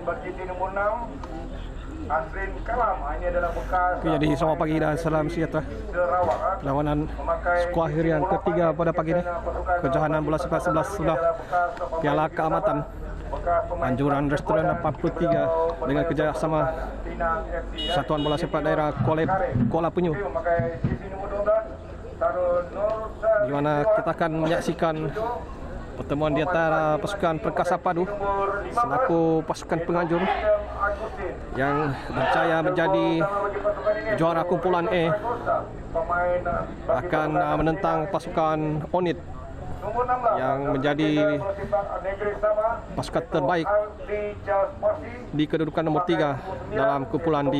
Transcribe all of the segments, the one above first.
berjiti nomor 6 Asrin Kalam. Ini adalah bekas. Jadi selamat pagi dan salam sejahtera. Lawanan skuad akhir yang ketiga pada pagi ini. Kejohanan bola sepak 11 sudah Piala Keamatan Anjuran Restoran 43 dengan kerjasama Satuan Bola Sepak Daerah Kuala Penyu, di mana kita akan menyaksikan pertemuan di antara pasukan Perkasa Padu selaku pasukan penganjur yang berjaya menjadi juara kumpulan E akan menentang pasukan Onit yang menjadi pasukan terbaik di kedudukan nomor 3 dalam kumpulan D.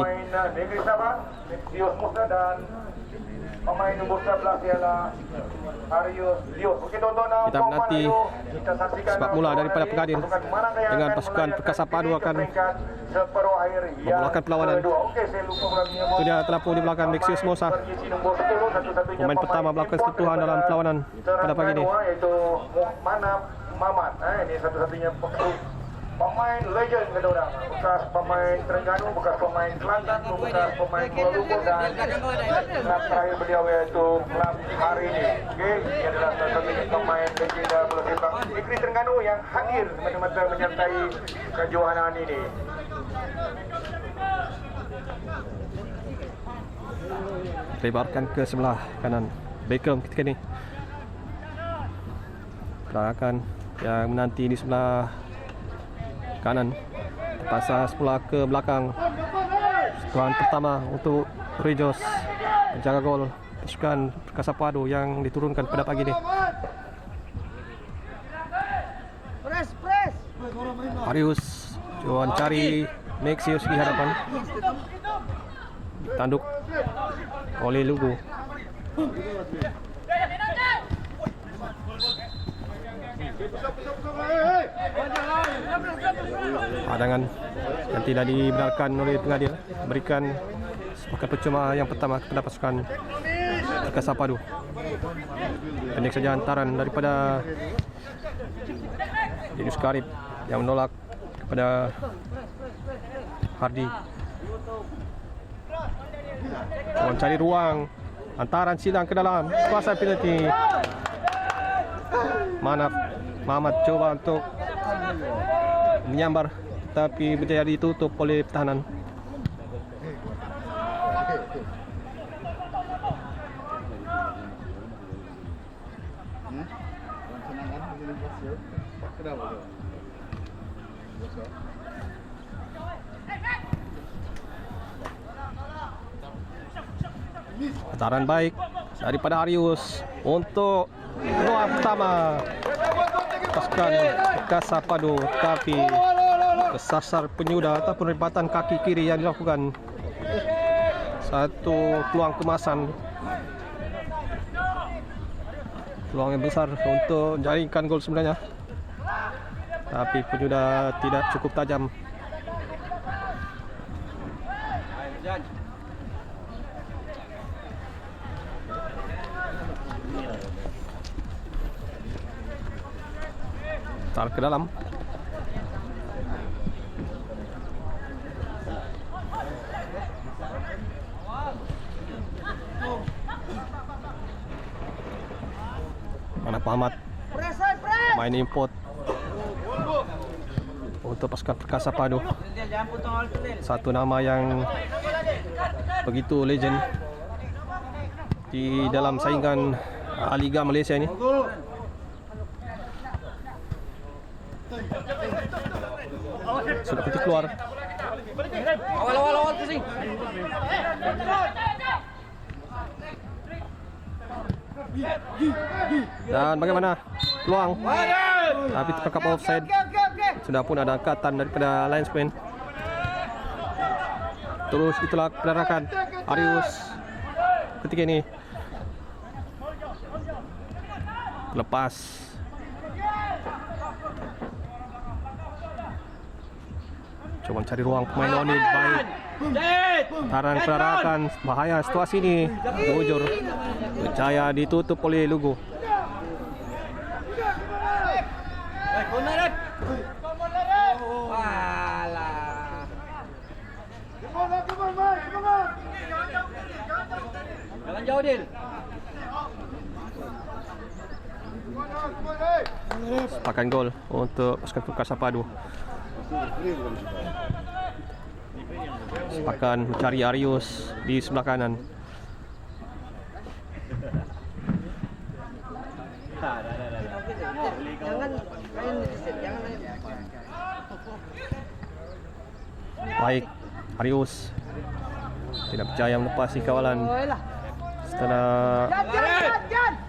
Pemain nomor 11 ialah Arius Dios. Kita menanti sebab mula daripada pertandingan dengan pasukan Perkasa Padu akan memulakan perlawanan. Itu dia terlampau di belakang Mexius Mosa. Pemain pertama melakukan sentuhan dalam perlawanan pada pagi ini. Itu Mamat. Ini satu-satunya pemain legend kata orang, bekas pemain Terengganu, bekas pemain Kelantan, bekas pemain Kuala Lumpur, dan klub terakhir beliau yaitu klub hari ini. Okey, ini adalah salah satu pemain legenda bola sepak negeri Terengganu yang hadir semata-mata menyertai kejohanan ini. Lebarkan ke sebelah kanan Beckham ketika ini. Pergerakan yang menanti di sebelah kanan, pasang sebelah ke belakang. Sentuhan pertama untuk Rejos menjaga gol pasukan Perkasa Padu yang diturunkan pada pagi ini. Arius coba cari Mexius di hadapan, tanduk oleh Lugu. Hadangan yang tidak dibenarkan oleh pengadil berikan sepakat percuma yang pertama kepada pasukan Perkasa Padu. Pendek saja hantaran daripada Yunus Karib yang menolak kepada Hardi. Mencari ruang, hantaran silang ke dalam kuasa penalti. Mamat coba untuk menyambar tapi berjaya ditutup oleh pertahanan. Hantaran baik daripada Arius untuk doa pertama pasukan Perkasa Padu, tapi kesasar penyudah ataupun rebatan kaki kiri yang dilakukan. Satu peluang kemasan, peluang yang besar untuk menjaringkan gol sebenarnya, tapi penyudah tidak cukup tajam. Tar ke dalam. Mana Muhammad main import untuk pasukan Perkasa Padu. Satu nama yang begitu legend di dalam saingan Liga Malaysia ini. Sudah ketik keluar. Awal pusing. Dan bagaimana peluang? Tapi terkap offside. Sudah pun ada angkatan daripada linesman. Terus itulah penerakan Arius ketika ini. Lepas. Coba cari ruang pemain Onit, baik. Taran penerakan, bahaya situasi ini. Bujur. Berjaya ditutup oleh Lugu. Walah. Odil. Sepakan gol untuk pasukan Perkasa Padu. Sepakan mencari Arius di sebelah kanan. Baik, Arius tidak percaya melepasi kawalan setelah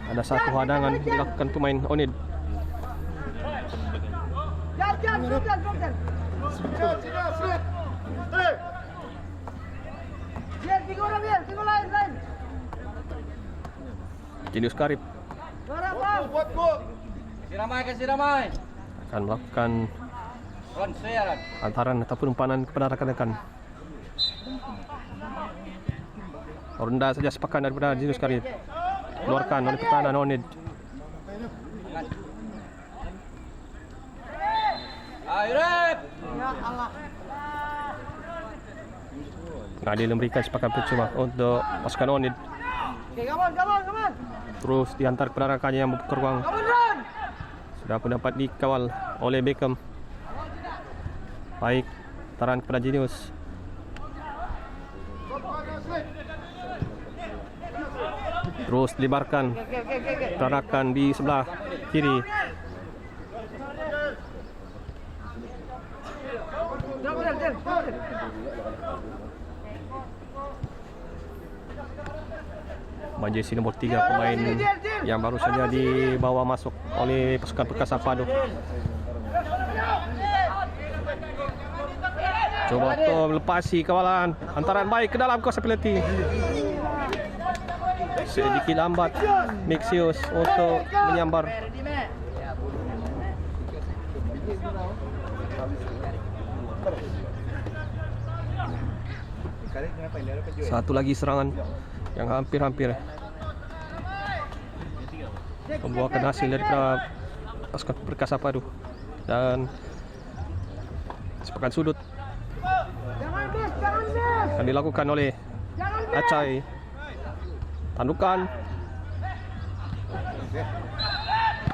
ada satu hadangan dilakukan pemain Onid. Jenius Karib Kasih ramai. akan melakukan Ron. hantaran ataupun umpanan kepada rekan-rekan. Rendah saja sepakan daripada Jenius Karib. Keluarkan oleh pertahanan Onid. Ayo rep. Ngadil memberikan sepakan percuma untuk pasukan Onid. Terus diantar kepada rekannya yang membuka ruang. Sudah pun dapat dikawal oleh Beckham. Baik, taran kepada Jenius. Terus dilebarkan. Perarakan di sebelah kiri. Jersey nomor 3, pemain yang baru saja dibawa masuk oleh pasukan Perkasa Padu. Coba untuk melepasi kawalan. Hantaran baik ke dalam kawasan penalti. Sedikit lambat Mixius untuk menyambar. Satu lagi serangan yang hampir-hampir membuahkan hasil daripada pasukan Perkasa Padu. Dan sepakan sudut akan dilakukan oleh Acai. Tandukan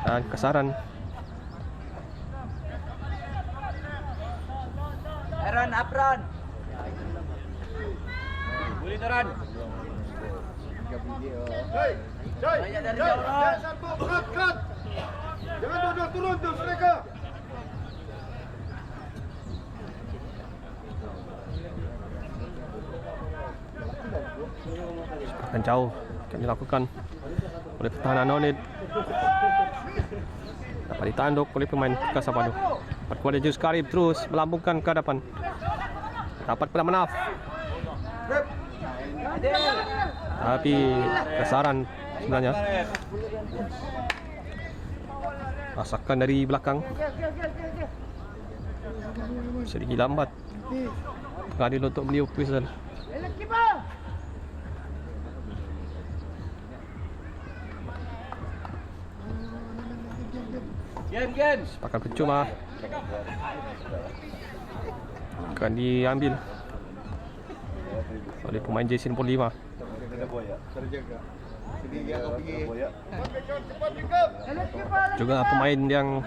dan kasaran. Aaron Apron. Boleh Aaron. Banyak dari jauh. Jangan duduk turun tu mereka. Sepakan jauh akan dilakukan oleh pertahanan Onid. Dapat ditanduk oleh pemain Perkasa Padu. Perkuat Jenius Karib terus melambungkan ke hadapan. Dapat pada Manaf. Tapi kasaran sebenarnya. Rasakan dari belakang. Sedikit lambat. Adil untuk beliau Twisel. Game. Sepakan percuma akan diambil oleh pemain Jersey nomor 5. Juga pemain yang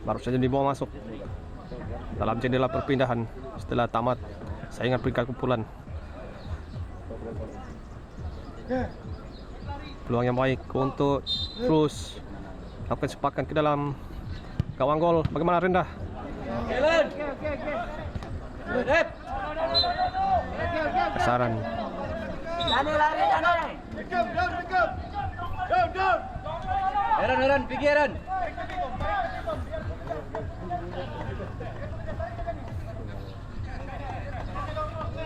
baru saja dibawa masuk dalam jendela perpindahan setelah tamat saingan peringkat kumpulan. Peluang yang baik untuk terus lakukan sepakan ke dalam gawang gol. Bagaimana Rendah? Kasaran. Lari. Down. Aaron, pergi Aaron.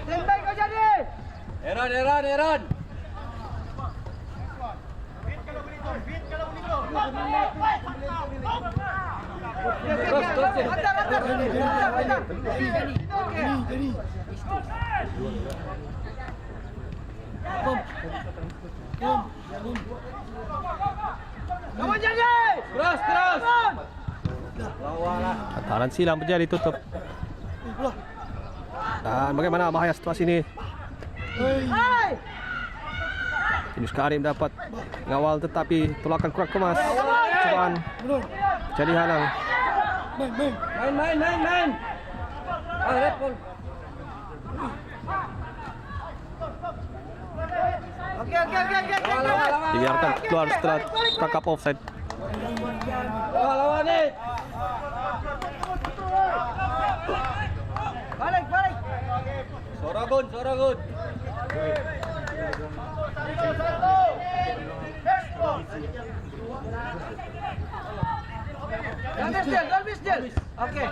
Tembak kau jadi. Aaron. Terus. Hantaran silang berjaya ditutup. Dan bagaimana bahaya situasi ini? Yunus Karim dapat ngawal tetapi tolakan kurang kemas. Cobaan jadi halang. Main. Red ball. Oke. Dibiarkan keluar setelah tangkap offside. Lawan nih. Balik. Soragun. Don't miss deal. Oke.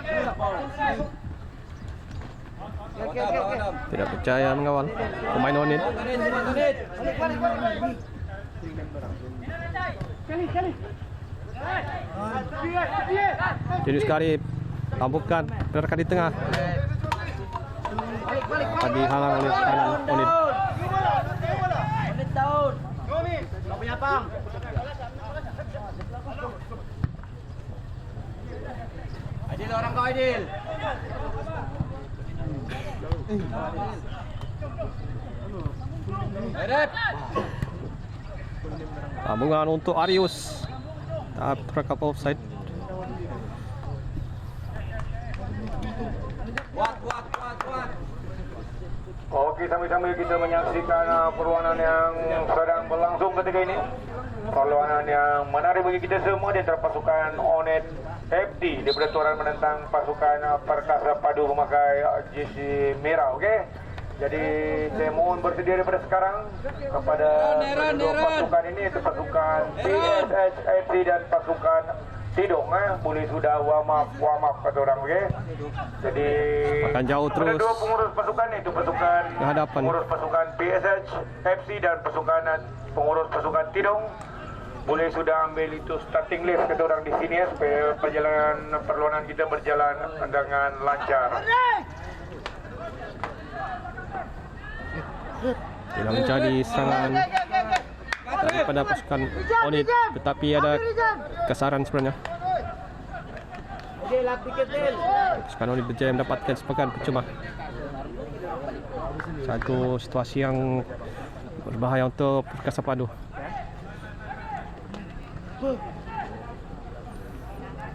Tidak percaya mengawal pemain Onit. Yunus Karim lampukan pergerakan di tengah. Tadi halang oleh kanan Onit. Onit down. Enggak punya pang. Adil orang kau Adil. Red. Sambungan untuk Arius. Tak terangkap offside. Kuat. Oke, sambil-sambil kita menyaksikan perlawanan yang sedang berlangsung ketika ini. Perlawanan yang menarik bagi kita semua di antara pasukan Onit FD di beraturan menentang pasukan Perkasa Padu memakai jersey merah. Okey. Jadi saya mohon bersedia daripada sekarang kepada kedua pasukan ini, itu pasukan PSH FD dan pasukan Tidung. Boleh sudah warm up kata orang. Okey. Jadi akan jauh terus. ada dua pengurus pasukan, itu pasukan Kehadapan. pengurus pasukan PSH FC dan pengurus pasukan Tidung. Boleh sudah ambil itu starting list kata orang di sini supaya perlawanan kita berjalan dengan lancar. Tidak menjadi serangan daripada pasukan Onit, tetapi ada kesaran sebenarnya. Pasukan Onit berjaya mendapatkan sepakan percuma. Satu situasi yang berbahaya untuk Perkasa Padu.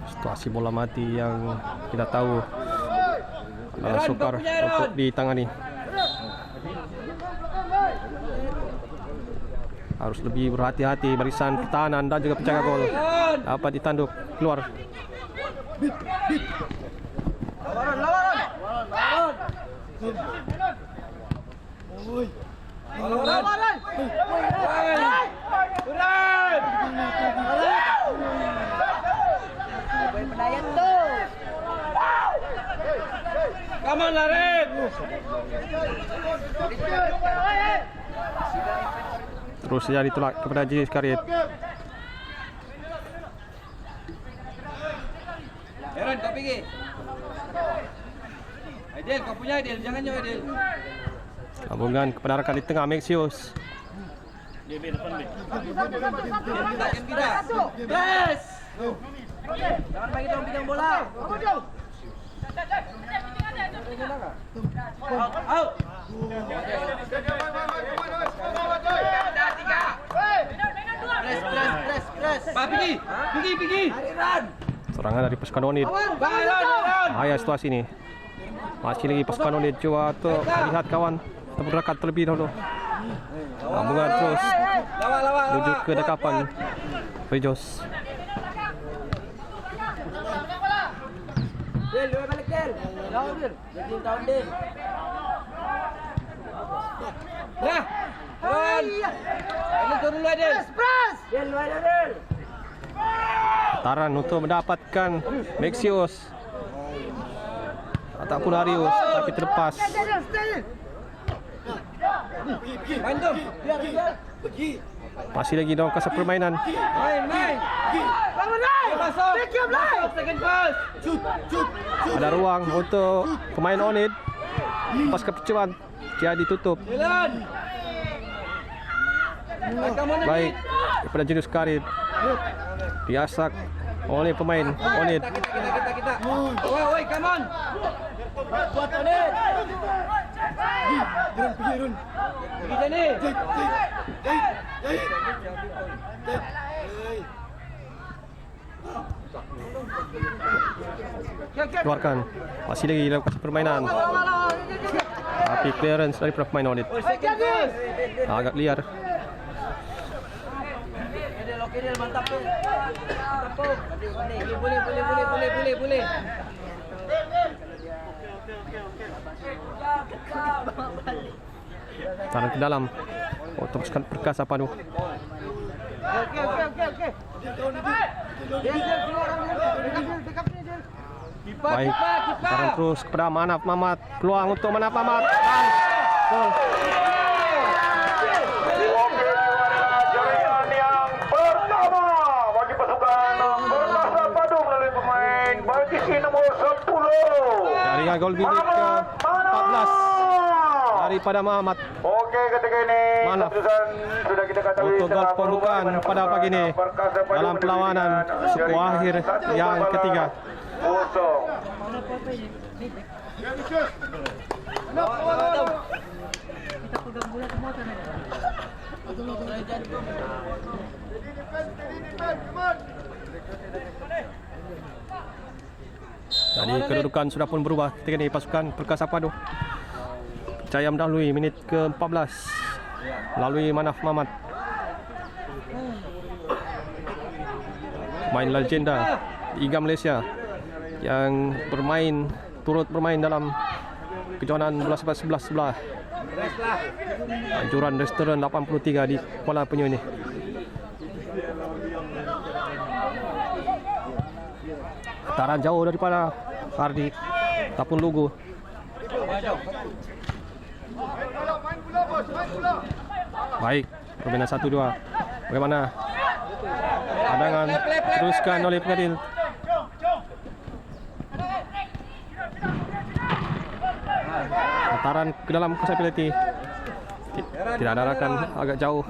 Situasi bola mati yang kita tahu sukar untuk ditangani. Harus lebih berhati-hati barisan pertahanan dan juga penjaga gol. Dapat ditanduk keluar. Come on, Larin. Terus saja ditolak kepada Yunus Karim. Aaron, kau pergi. Adil, kau punya Adil. Jangan jauh Adil. Sambungan kepada rekan di tengah Maxius. Takkan kita. Yes. Jangan bagi dong pegang bola. Out. Press. Pak, pergi. Run. Serangan dari pasukan Onit. Bahaya situasi ini. Masih lagi pasukan Onit coba untuk melihat kawan berdekat terlebih dahulu. Sambungan terus menuju ke dekapan Rejos. Del, balik Del. Down Del. Jadi down Del. Ya. Run. Ini turun dulu Del. Press. Del, Del. Taran untuk mendapatkan Maxius ataupun Arius, tapi terlepas. Main tu. Biar. Masih lagi dalam kasa permainan. Main. Bangun naik. Masuk. Second pass. Shoot. Ada ruang untuk pemain Onit. Pas kepercayaan jadi tutup. Jalan. Baik daripada Yunus Karim. Biasa oleh pemain Onit. Kita. Woi, come on. Buat Onit. Pergi Jani. Keluarkan. Masih lagi dalam kasih permainan. Tapi clearance dari pemain Onit. Agak liar. Mantap tuh. Boleh. Tahan ke dalam. Oh, teruskan Perkasa Padu. Oke. Baik. Tahan terus kepada Manaf Mamat. Peluang untuk Manaf Mamat. Gol. Jaringan yang pertama bagi pasukan Perkasa Padu melalui pemain bagi nomor 10. Jaringan gol bilik ke 14 daripada Mamat. Oke, ketika ini Manaf keputusan sudah kita ketahui untuk gol setelah pembukaan perubahan pada pagi ini Perkasa Padu dalam perlawanan menunjukkan suku jaringan akhir 1 yang bola ketiga. 0. Jadi kedudukan sudah pun berubah ketika ini pasukan Perkasa Padu Jaya mendahului minit ke-14 melalui Manaf Mamat. Main legenda Liga Malaysia yang turut bermain dalam kejohanan bola sepak sebelah sebelah anjuran restoran 83 di Kuala Penyu ini. Taran jauh daripada Hardi ataupun Lugu. Baik, permainan 1-2. Bagaimana cadangan teruskan oleh pengadil. Taran ke dalam kosa penalti. Tidak ada arakan, agak jauh.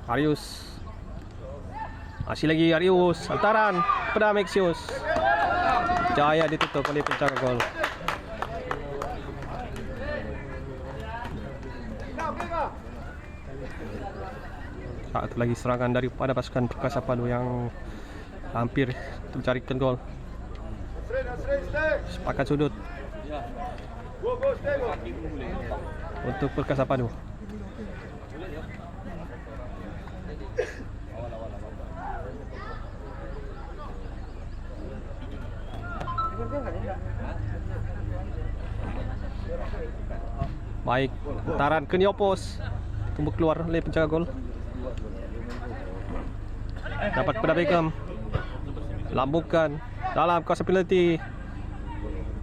Arius. Masih lagi Arius. Antaran kepada Maxius. Jaya ditutup oleh penjaga gol. Satu lagi serangan daripada pasukan Perkasa Padu yang hampir mencarikan gol. Sepakat sudut untuk Perkasa Padu. Baik, taran ke Niopos. Tumbuh keluar oleh penjaga gol. Dapat pada Beckham. Lambungkan dalam kawasan penalti.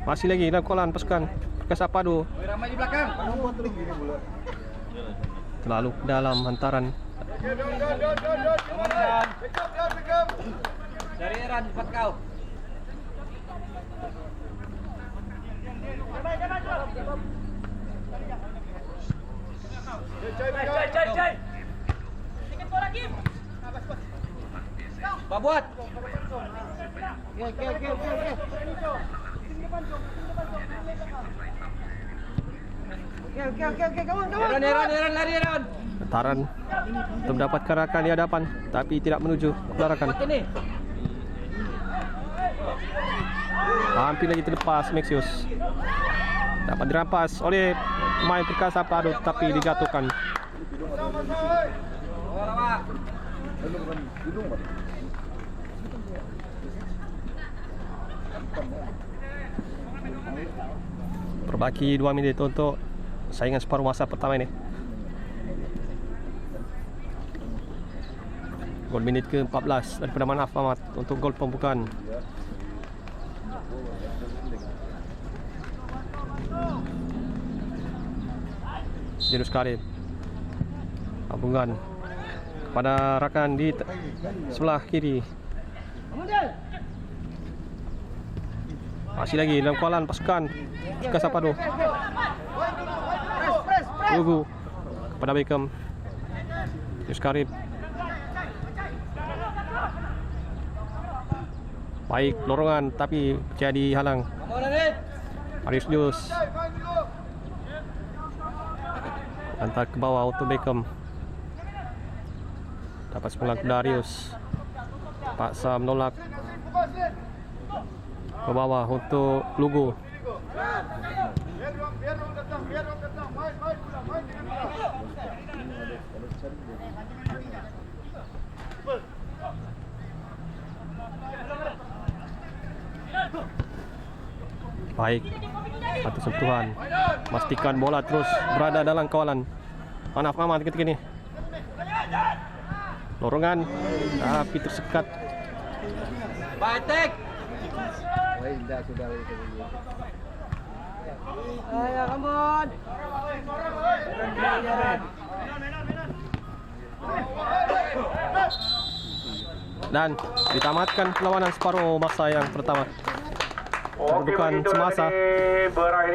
Masih lagi dalam kolan pasukan Perkasa Padu. Ramai di belakang. Terlalu dalam hantaran. Dari Eran cepat kau. Babuat. Oke. Kawan. Eran lari Eran. Hantaran untuk mendapatkan rakan di hadapan tapi tidak menuju ke rakan. Hampir lagi terlepas Maxius. Dapat dirampas oleh pemain Perkasa Padu tapi dijatuhkan. Berbaki 2 minit untuk saingan separuh masa pertama ini. Gol minit ke-14 daripada Manaf Mamat untuk gol pembukaan. Jinus Karim. Sambungan kepada rakan di sebelah kiri. Masih lagi dalam kawalan pasukan Perkasa Padu. Lugu kepada Beckham. Jinus Karim. Baik lorongan tapi jadi halang. Arius Jus antar ke bawah untuk Beckham. Dapat sepulang Darius. Paksa menolak ke bawah untuk Lugu. Baik, satu sentuhan. Pastikan bola terus berada dalam kawalan. Hanaf aman ketika ini. Lorongan tapi tersekat. Batek. Ayo, come on. Dan ditamatkan perlawanan separuh masa yang pertama. Kedudukan semasa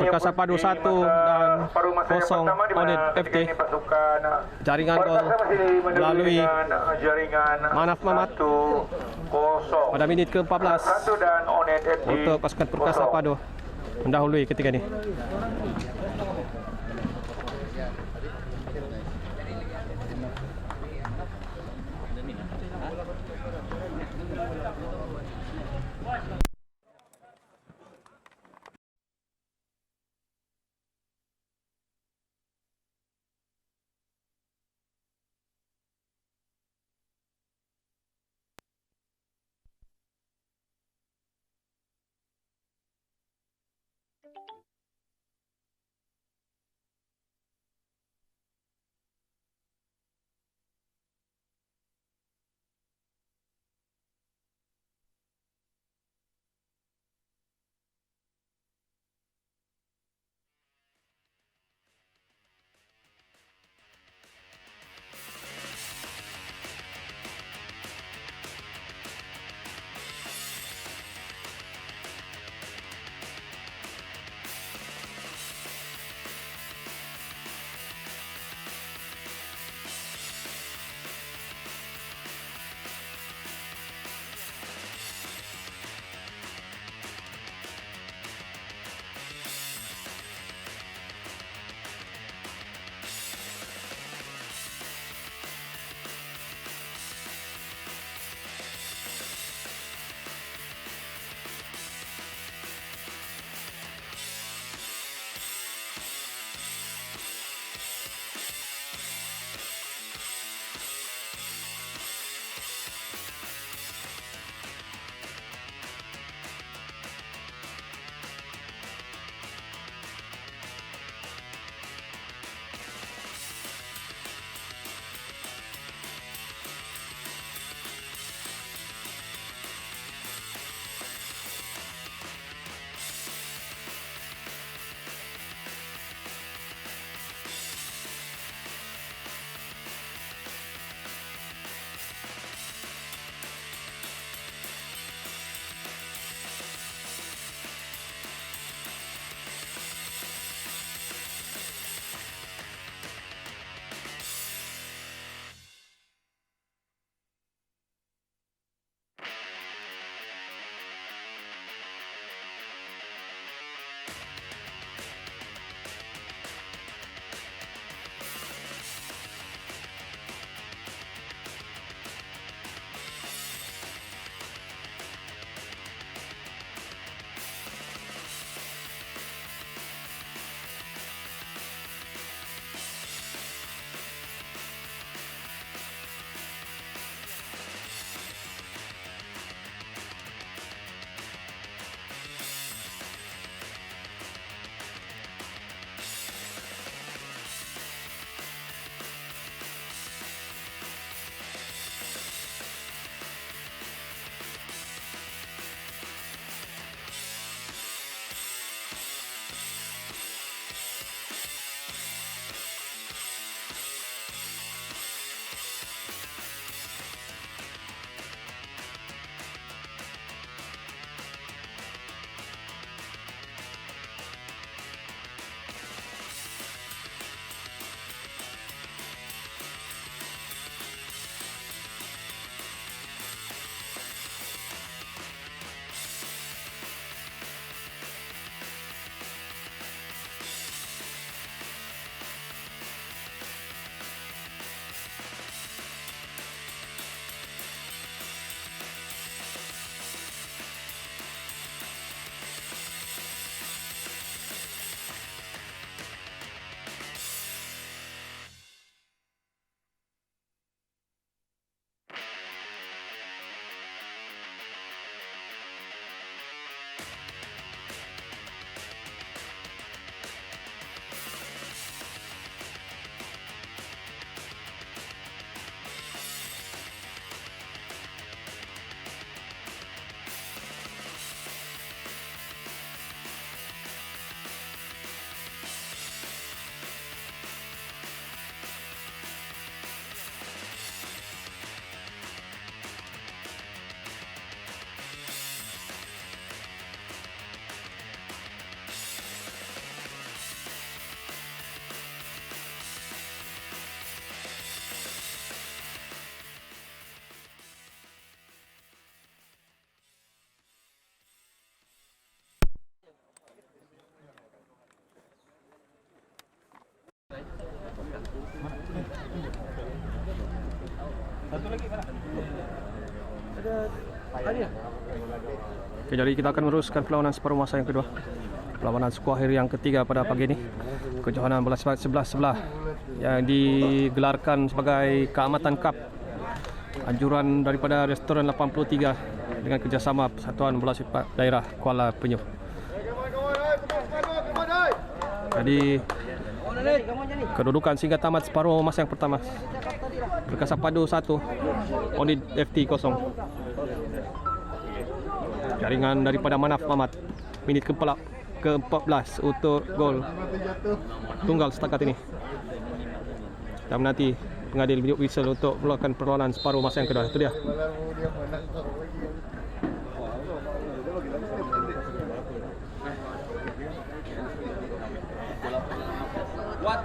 Perkasa Padu 1 dan 0 Onet FT. Jaringan gol melalui Manaf Mamat pada menit ke-14 untuk pasukan Perkasa Padu mendahului ketika ini. Oke, jadi kita akan meneruskan perlawanan separuh masa yang kedua. Perlawanan skuad akhir yang ketiga pada pagi ini. Kejohanan bola sebelah yang digelarkan sebagai Keamatan Cup. Anjuran daripada Restoran 83 dengan kerjasama Persatuan Bola Sepak Daerah Kuala Penyu. Jadi kedudukan sehingga tamat separuh masa yang pertama. Perkasa Padu 1, Onid FT 0. Jaringan daripada Manaf Mamat. Minit ke-14 untuk gol tunggal setakat ini. Dan nanti pengadil video whistle untuk melakukan perlawanan separuh masa yang kedua. Itu dia.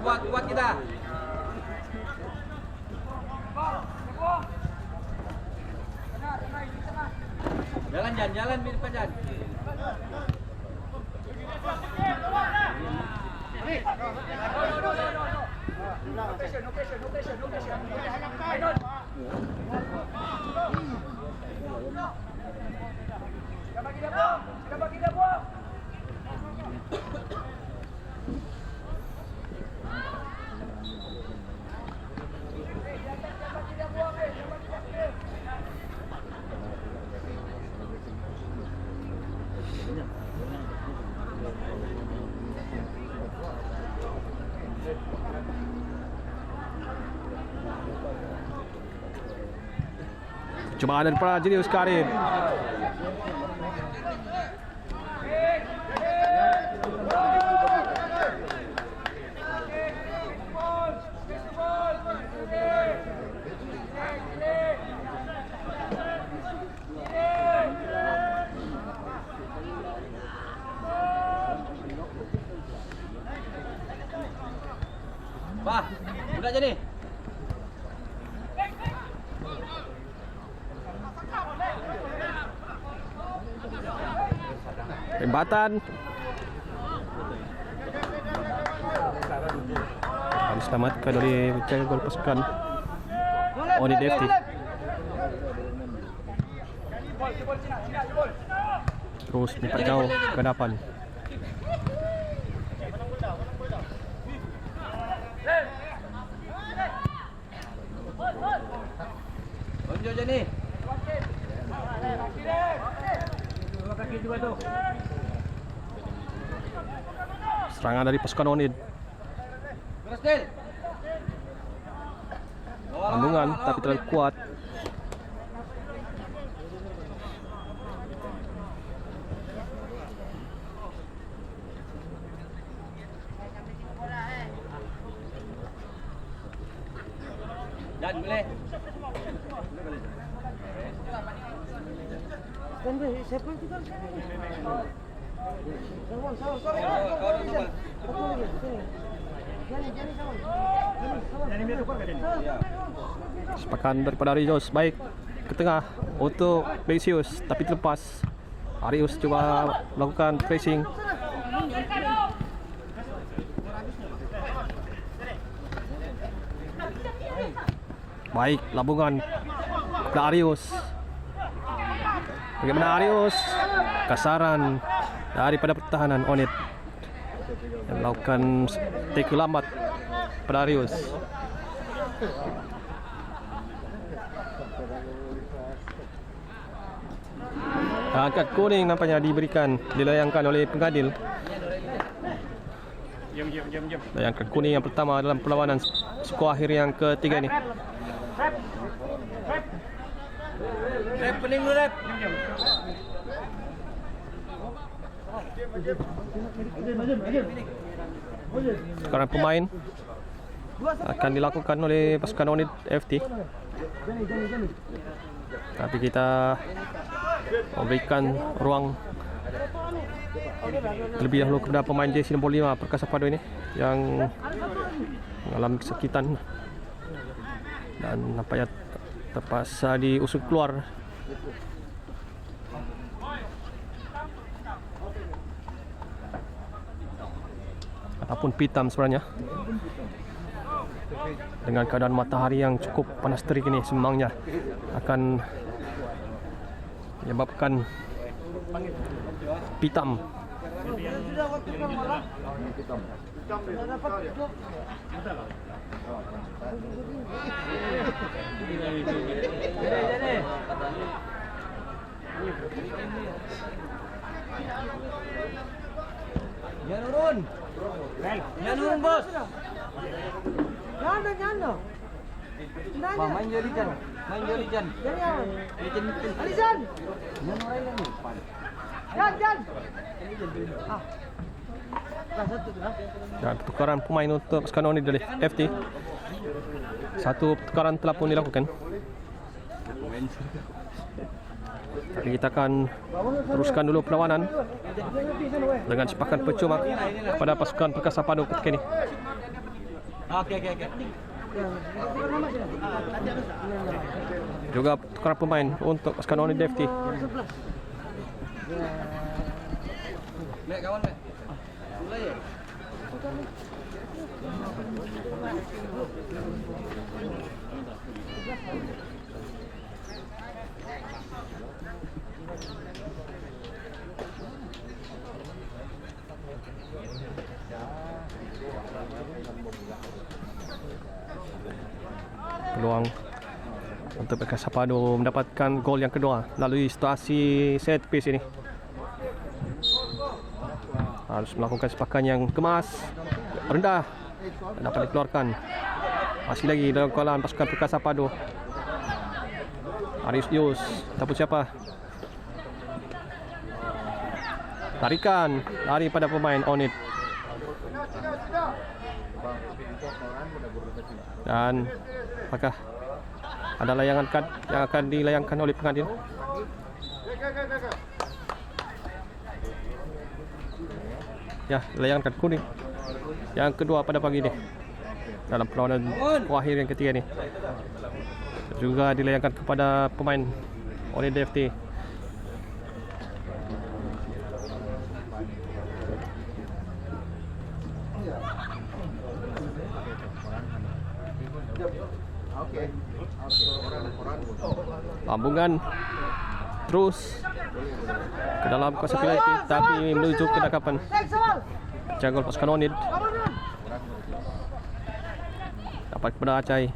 Kuat kita. Jalan mirip Jan. Cubaan daripada Julius Karim. Wah, udah jadi. Tembatan diselamatkan oleh penjaga gol pasukan Onid FT. Terus diperjauh ke hadapan. Onjo je ni. Serangan dari pasukan Onid. Kandungan tapi terlalu kuat. Dan boleh. Sepakan daripada Arius, baik ke tengah untuk Precious tapi terlepas. Arius cuba melakukan pressing. Baik, labungan Arius. Bagaimana Arius? Kasaran daripada pertahanan Onid yang melakukan tackle lambat pada Arius. Kad kuning nampaknya diberikan, dilayangkan oleh pengadil. Layangkan kuning yang pertama dalam perlawanan skuad akhir yang ketiga ini. Rep pening dulu rep. Sekarang pemain akan dilakukan oleh pasukan Onid FT. Tapi kita memberikan ruang terlebih dahulu kepada pemain jersey nombor 5 Perkasa Padu ini yang mengalami kesakitan dan nampaknya terpaksa diusung keluar. Ataupun pitam sebenarnya. Dengan keadaan matahari yang cukup panas terik ini, semangnya akan menyebabkan pitam. Jangan turun bos. Nyano. Main jerijan. Jadi apa? Alisan. Jan. Dan pertukaran pemain untuk pasukan Onit dari FT. Satu pertukaran telah pun dilakukan. Jadi kita akan teruskan dulu perlawanan dengan sepakan percuma pada pasukan Perkasa Padu ketika ini. Oke. Juga pertukaran pemain untuk pasukan Onit FT. Mek kawan mek. Mulai ya. Peluang untuk Perkasa Padu mendapatkan gol yang kedua melalui situasi set piece ini. Harus melakukan sepakan yang kemas, rendah, dapat dikeluarkan. Masih lagi dalam kawalan pasukan Perkasa Padu. Arius Yus, ataupun siapa? Tarikan daripada pemain Onit. Dan apakah ada layangan kad yang akan dilayangkan oleh pengadil? Ya, layangan kad kuning yang kedua pada pagi ini dalam perlawanan terakhir yang ketiga ini. Juga dilayangkan kepada pemain oleh DFT. Lambungan terus ke dalam kuasa penalti, tapi menuju ke tangkapan jagol pasukan Onit. Dapat kepada Acai.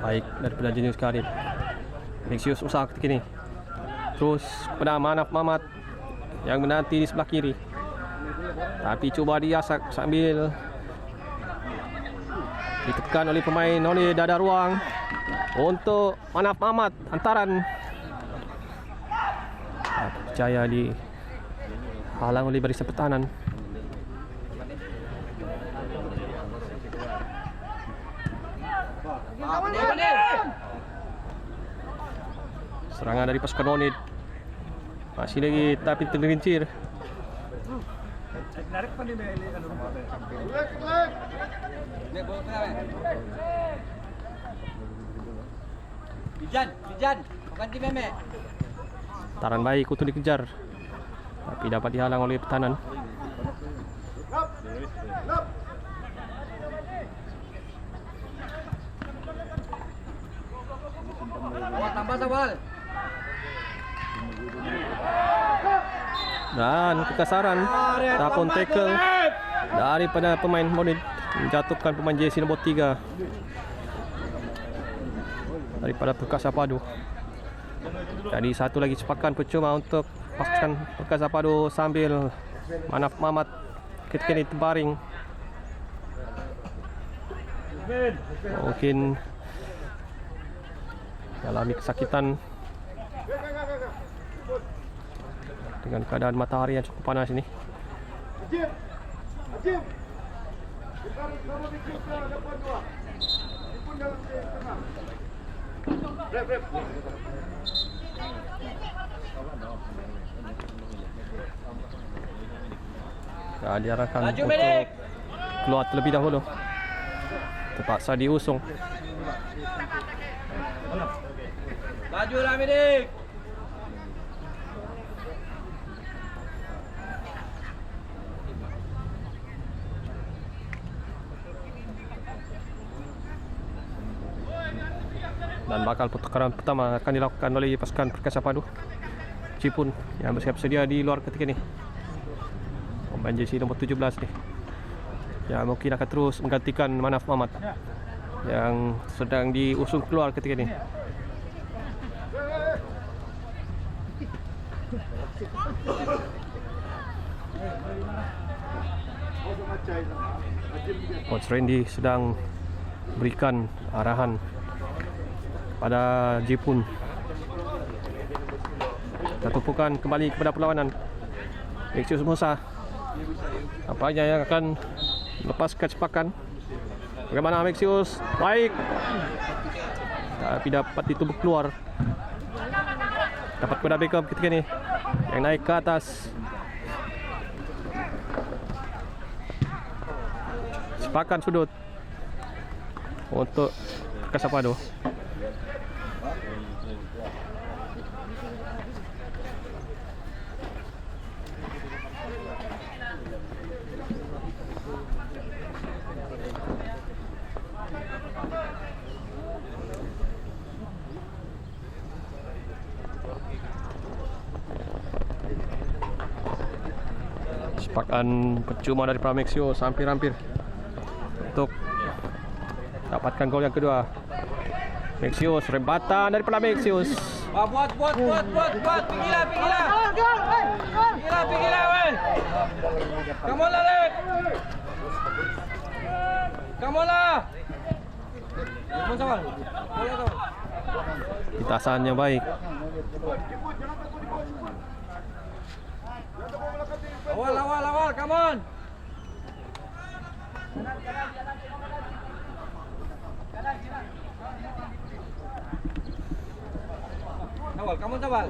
Baik daripada Jenius Karim. Nexius usaha ketika ini. Terus kepada Manaf Mamat yang menanti di sebelah kiri. Tapi cuba diasak sambil ditekan oleh pemain Onit. Ada ruang untuk Manaf Mamat. Hantaran percaya dihalang oleh barisan pertahanan. Serangan dari pasukan Onit masih lagi tapi tergelincir. Bijan, ganti meme. Taran baik untuk dikejar, tapi dapat dihalang oleh pertahanan. Tambah Sawal. Dan kekasaran ataupun tackle daripada pemain Onit menjatuhkan pemain jersey nombor 3 daripada Perkasa Padu. Jadi satu lagi sepakan percuma untuk pasukan Perkasa Padu sambil Manaf Mamat ketika ini terbaring. Mungkin alami kesakitan dengan keadaan matahari yang cukup panas ini. Diarahkan untuk keluar terlebih dahulu terpaksa diusung. Majulah Midik. Dan bakal pertukaran pertama akan dilakukan oleh pasukan Perkasa Padu Jepun yang bersiap sedia di luar ketika ini. Pemain jersey nombor 17 nih yang mungkin akan terus menggantikan Manaf Mamat yang sedang diusung keluar ketika ini. Coach Randy sedang berikan arahan pada Jepun. Kita tumpukan kembali kepada perlawanan. Mexius Musa apanya yang akan lepaskan sepakan. Bagaimana Mexius? Baik, tapi dapat ditumbuk keluar. Dapat kepada Beckham ketika ini yang naik ke atas. Sepakan sudut untuk Perkasa Padu. Sepakan percuma dari Pramexius hampir-hampir untuk dapatkan gol yang kedua. Mexius, rembatan dari Pramexius. Buat. Pergilah. Pergilah, weh. Come on lah, Lek. Come on lah. Come on, Sawal. Lintasan yang baik. Awal, come on. Sawal, come on, Sawal.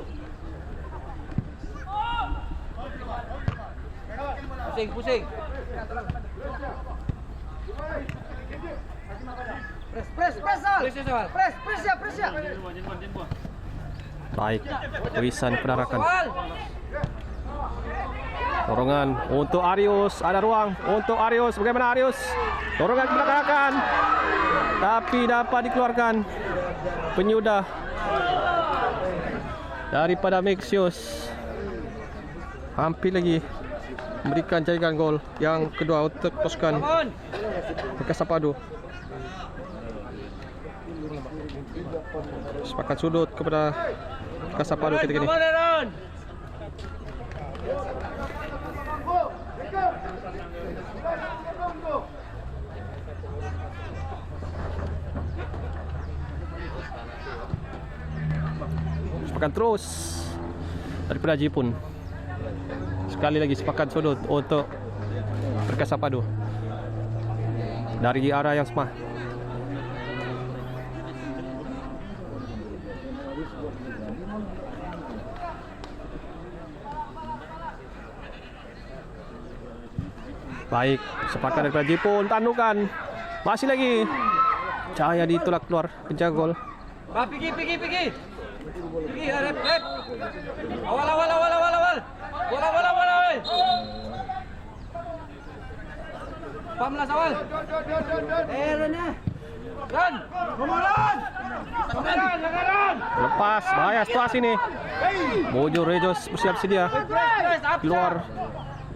Pusing. Press, Sal. Press, Sawal. Press ya. Baik, tulisan penarakan. Sawal. Dorongan untuk Arius, ada ruang untuk Arius. Bagaimana Arius? Dorongan ke belakang, tapi dapat dikeluarkan penyudah daripada Mexius. Hampir lagi memberikan jaringan gol yang kedua untuk pasukan Perkasa Padu. Sepakat sudut kepada Perkasa Padu ketika ini. Sepakan terus daripada Jepun. Sekali lagi sepakan sudut untuk Perkasa Padu dari arah yang sama. Baik, sepakan daripada Jepun, tandukan. Masih lagi. Cahaya ditolak keluar penjaga gol. Pergi. Pergi, rep. Awal. Bola. Pamlah Sawal. Run. Run. Lepas, bahaya situasi ini. Mojo Rejos bersiap sedia keluar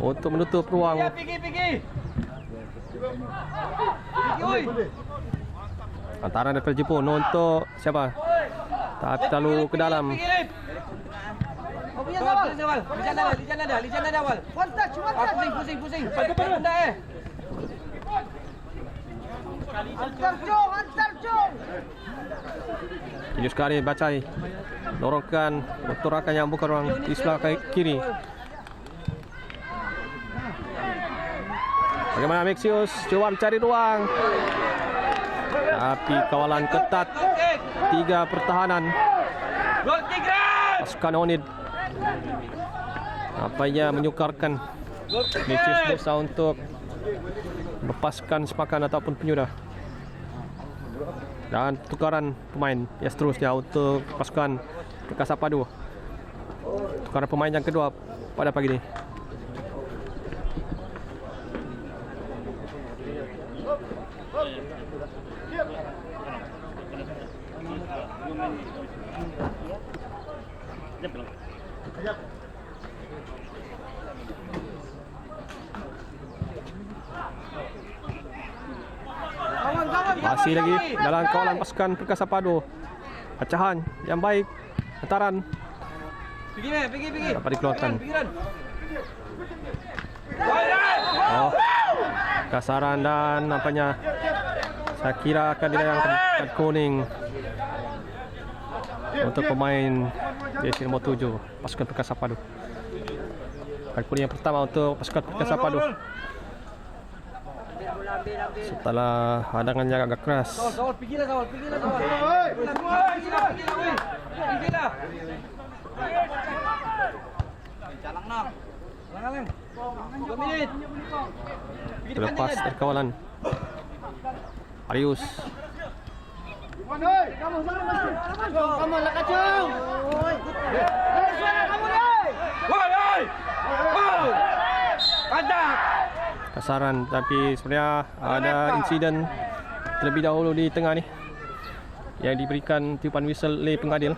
untuk menutup ruang. Pergi. Antara daripada Jepun untuk siapa? Tapi terlalu ke dalam. Sawal. Lijan ada awal. One touch. Pusing. Benda Antar Jong. Ini sekali Bacai dorongkan untuk rakan yang bukan ruang di sebelah kiri. Bagaimana Mexius coba mencari ruang, tapi kawalan ketat 3 pertahanan pasukan Onid. Nampaknya menyukarkan Mexius Musa untuk melepaskan sepakan ataupun penyudah. Dan tukaran pemain yang seterusnya untuk pasukan Perkasa Padu. Tukaran pemain yang kedua pada pagi ini. Masih lagi dalam kawalan pasukan Perkasa Padu. Pecahan yang baik, hantaran Pergi. dapat dikeluarkan. Oh, kasaran dan nampaknya saya kira akan dilayangkan kad kuning untuk pemain jersey nomor 7 pasukan Perkasa Padu. Kad kuning yang pertama untuk pasukan Perkasa Padu. Setelah hadangannya agak keras. Sawal, pergilah Sawal. Pergilah. Calang nak. Lang. 2 minit. Terlepas dari kawalan. Arius. Kamu lah kacung. Woi. Kadak. Kasaran, tapi sebenarnya ada insiden terlebih dahulu di tengah ni yang diberikan tiupan whistle oleh pengadil.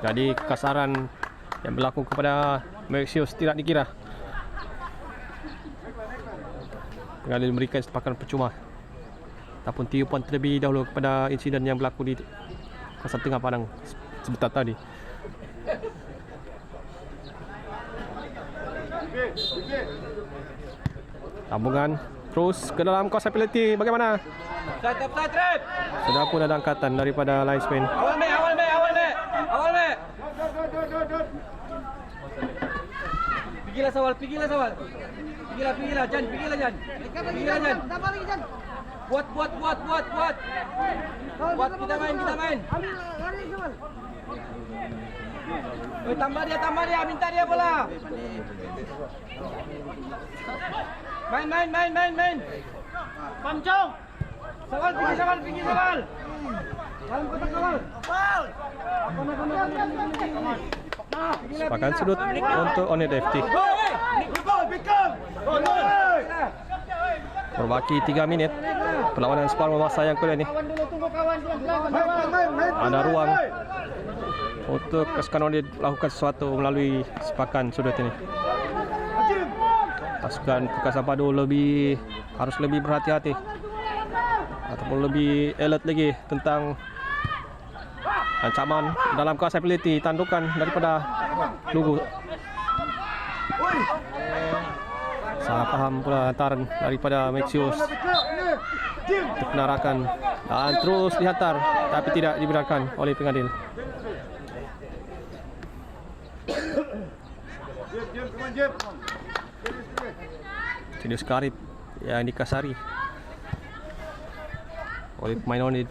Jadi kasaran yang berlaku kepada Maxius tidak dikira. Pengadil memberikan sepakan percuma ataupun tiupan terlebih dahulu kepada insiden yang berlaku di kawasan tengah padang sebentar tadi. Sambungan terus ke dalam kawasan penalti. Bagaimana? Side trap. Sudah pun ada angkatan daripada linesman. Awal me. Pergilah Sawal. Pergilah Jan. Pergilah Jan. Tambah lagi Jan. Buat. Buat kita main. Ambil lari Sawal. Tambah dia, minta dia bola. Main. Pancong. Sawal. Dalam kotak Sawal. Sepakan sudut untuk Onet FT. Berbaki 3 minit perlawanan separuh masa yang kedua ini. Ada ruang untuk pasukan Onet melakukan sesuatu melalui sepakan sudut ini. Pasukan Perkasa Padu harus lebih berhati-hati ataupun lebih alert lagi tentang ancaman dalam kawasan penalti, tandukan daripada Lugu. Salah paham pula hantaran daripada Maxius untuk penarakan dan terus dihantar tapi tidak dibenarkan oleh pengadil. Serius Karib yang dikasari oleh pemain Onid.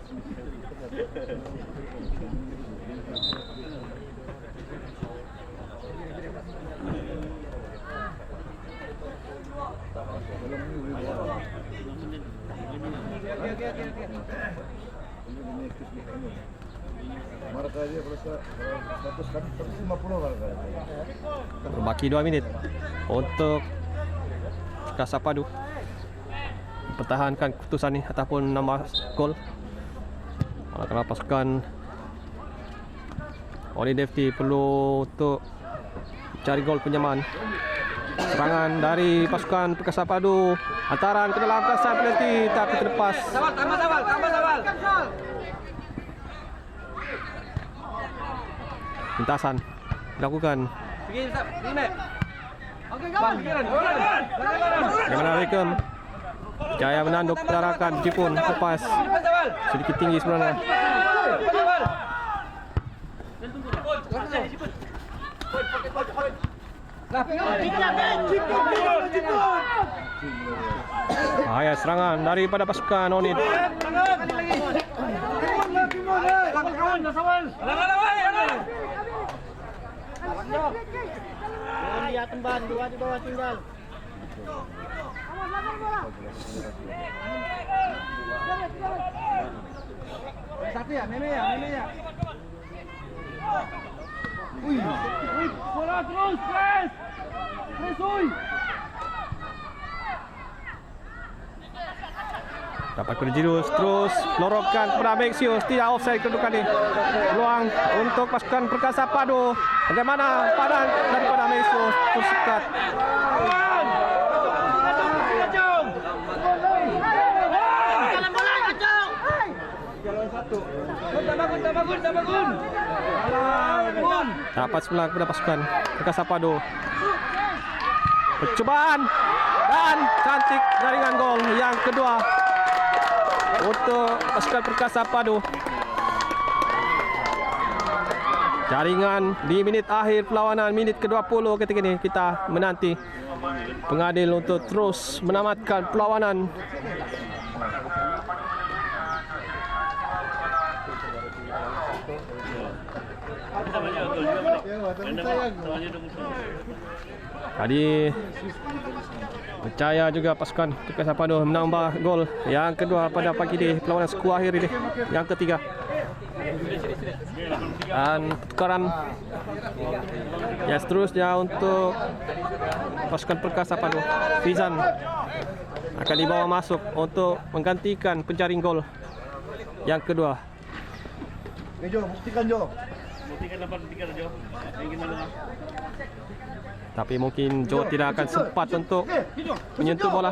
Berbaki 2 minit untuk Perkasa Padu mempertahankan keputusan ini ataupun nambah gol. Kerana pasukan Onid FT perlu untuk cari gol penyamaan. Serangan dari pasukan Perkasa Padu, hantaran ke dalam kawasan penalti tapi terlepas. Tambah Sawal. Lintasan dilakukan. Pergi Mek. Okey, kawan. Bagaimana Rikem? Jaya menanduk penarakan Jipun lepas sedikit tinggi sebenarnya. Bahaya serangan daripada pasukan Onid. Dia temban, dua di bawah tinggal. Satu ya, Meme ya. Wih, bola terus, press. Press, Dapat Kurjirus terus lorongkan kepada Maxius, tidak offside kedudukan ini. Peluang untuk pasukan Perkasa Padu. Bagaimana padan daripada Maxius tersekat. Dapat sebelah kepada pasukan Perkasa Padu. Percobaan dan cantik jaringan gol yang kedua untuk pasukan Perkasa Padu. Jaringan di minit akhir perlawanan, minit ke-20 ketika ini kita menanti pengadil untuk terus menamatkan perlawanan. Tadi percaya juga pasukan Perkasa Padu menambah gol yang kedua pada pagi di perlawanan skor akhir ini, yang ketiga. Dan pertukaran yang seterusnya untuk pasukan Perkasa Padu. Fizan akan dibawa masuk untuk menggantikan penjaring gol yang kedua. Jo, buktikan Jo. Tapi mungkin Joe tidak akan sempat untuk menyentuh bola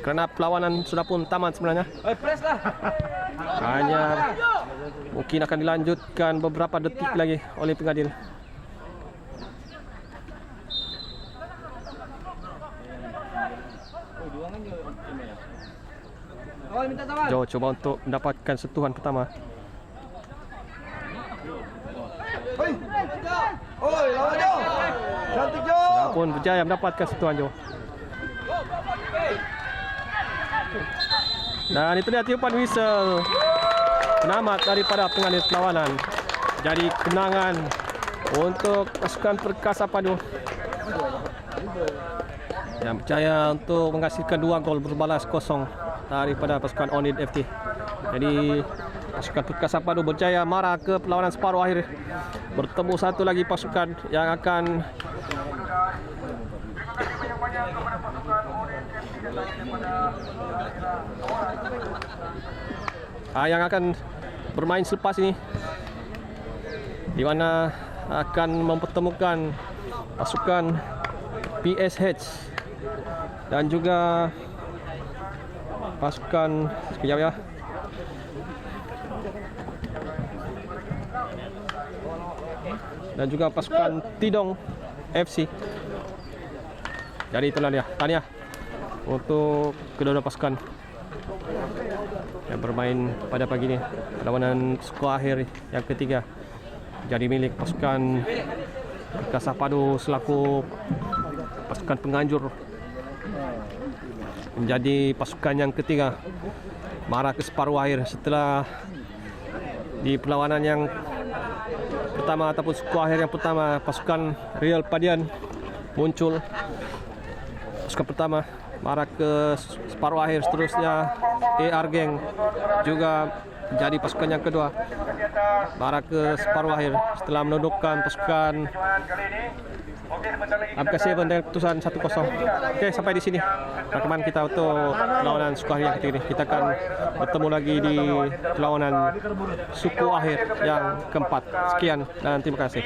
kerana perlawanan sudah pun tamat sebenarnya. Hanya mungkin akan dilanjutkan beberapa detik lagi oleh pengadil. Joe coba untuk mendapatkan sentuhan pertama. Oi, lawan Jo. Cantik Jo. Sudah pun berjaya mendapatkan sentuhan Joe. Dan itu dia tiupan whistle penamat daripada pengadil perlawanan. Jadi kemenangan untuk pasukan Perkasa Padu yang berjaya untuk menghasilkan 2 gol berbalas kosong daripada pasukan Onit FT. Jadi pasukan Perkasa Padu berjaya marah ke perlawanan separuh akhir. Bertemu satu lagi pasukan yang akan bermain selepas ini, di mana akan mempertemukan pasukan PSH dan juga pasukan sekejap ya. Dan juga pasukan Tidong FC. Jadi itulah dia. Tahniah untuk kedua-dua pasukan yang bermain pada pagi ini. Perlawanan skor akhir yang ketiga jadi milik pasukan Perkasa Padu selaku pasukan penganjur, menjadi pasukan yang ketiga marah ke separuh akhir setelah di perlawanan yang pertama ataupun skor akhir yang pertama pasukan Real Padian muncul. Pasukan pertama marah ke separuh akhir, seterusnya AR Gang juga jadi pasukan yang kedua marah ke separuh akhir setelah menundukkan pasukan MK7 dengan keputusan 1-0. Oke, sampai di sini rakaman kita untuk perlawanan suku akhir yang ketiga ini. Kita akan bertemu lagi di perlawanan suku akhir yang keempat. Sekian dan terima kasih.